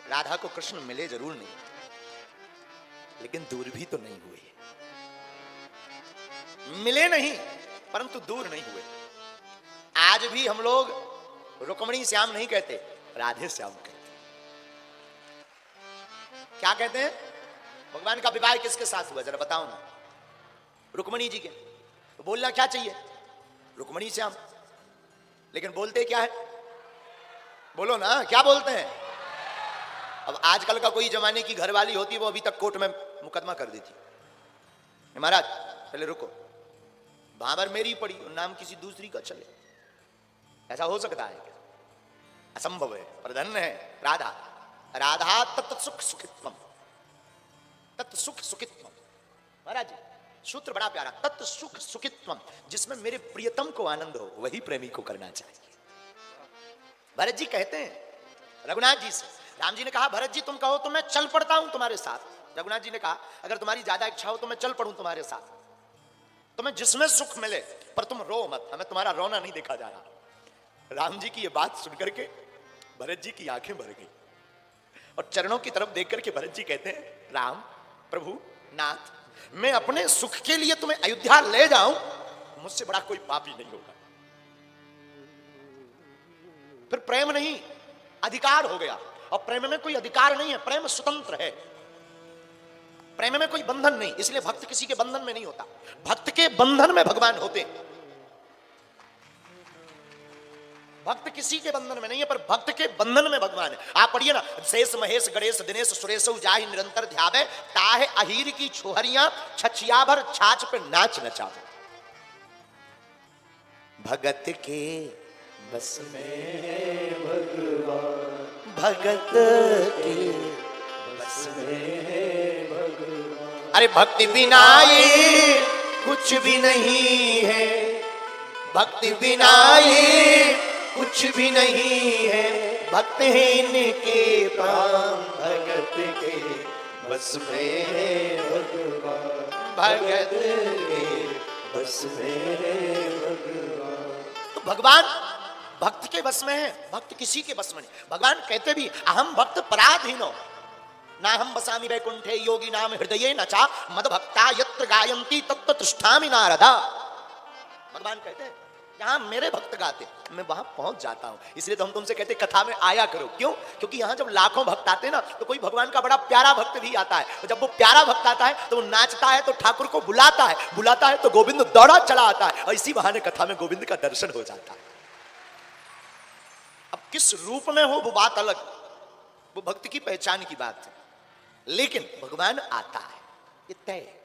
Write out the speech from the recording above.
राधा को कृष्ण मिले जरूर नहीं, लेकिन दूर भी तो नहीं हुए। मिले नहीं परंतु दूर नहीं हुए। आज भी हम लोग रुक्मणी श्याम नहीं कहते, राधे श्याम कहते। क्या कहते हैं? भगवान का विवाह किसके साथ हुआ जरा बताओ ना? रुक्मणी जी के। तो बोलना क्या चाहिए? रुक्मणी श्याम। लेकिन बोलते क्या है? बोलो ना, क्या बोलते हैं? अब आजकल का कोई जमाने की घरवाली होती, वो अभी तक कोर्ट में मुकदमा कर देती, महाराज पहले रुको, भाबर मेरी पड़ी और नाम किसी दूसरी का चले। ऐसा हो सकता है क्या? असंभव है। पर धन्य है राधा। राधा तत् सुख सुखित्वम, तत् सुख सुखित्वम। महाराज जी सूत्र बड़ा प्यारा, तत् सुख सुखित्वम, जिसमें मेरे प्रियतम को आनंद हो वही प्रेमी को करना चाहिए। भरत जी कहते हैं रघुनाथ जी से, राम जी ने कहा भरत जी तुम कहो तो मैं चल पड़ता हूं तुम्हारे साथ। रघुनाथ जी ने कहा अगर तुम्हारी ज्यादा इच्छा हो तो मैं चल पड़ूं तुम्हारे साथ, तुम्हें जिसमें सुख मिले, पर तुम रो मत, हमें तुम्हारा रोना नहीं देखा जा रहा। राम जी की यह बात सुनकर के भरत जी की आंखें भर गई और चरणों की तरफ देख करके भरत जी कहते हैं राम प्रभु नाथ, मैं अपने सुख के लिए तुम्हें अयोध्या ले जाऊं, मुझसे बड़ा कोई पापी नहीं होगा। फिर प्रेम नहीं अधिकार हो गया, और प्रेम में कोई अधिकार नहीं है, प्रेम स्वतंत्र है, प्रेम में कोई बंधन नहीं। इसलिए भक्त किसी के बंधन में नहीं होता, भक्त के बंधन में भगवान होते। भक्त किसी के बंधन में नहीं है, पर भक्त के बंधन में भगवान है। आप पढ़िए ना, शेष महेश गणेश दिनेश सुरेश जाहि निरंतर ध्यावे, ताहे अहीर की छोहरियां छछिया भर छाछ पे नाच नचावे। भगत के बस में भगवान, भगत के बस में भगवान। अरे भक्ति बिना ये कुछ भी नहीं है, भक्ति बिना ये कुछ भी नहीं है, भक्त है इनके प्राण, भगत के बस में है भगवान, भगत के बस में है भगवान। तो भगवान भक्त के बस में है, भक्त किसी के बस में नहीं। भगवान कहते भी अहम भक्त पराधीनो ना हम बसामि वैकुंठे योगी नाम हृदये न चा मद भक्ता यत्र गायन्ति तत्र तिष्ठामि नारदा। भगवान कहते हैं जहां मेरे भक्त गाते मैं वहां पहुंच जाता हूं। इसलिए तो हम तुमसे कहते कथा में आया करो। क्यों? क्योंकि यहां जब लाखों भक्त आते हैं ना, तो कोई भगवान का बड़ा प्यारा भक्त भी आता है, और जब वो प्यारा भक्त आता है तो वो नाचता है, तो ठाकुर को बुलाता है, बुलाता है तो गोविंद दौड़ा चला आता है, और इसी बहाने कथा में गोविंद का दर्शन हो जाता है। अब किस रूप में हो वो बात अलग, वो भक्त की पहचान की बात है, लेकिन भगवान आता है, ये तय है।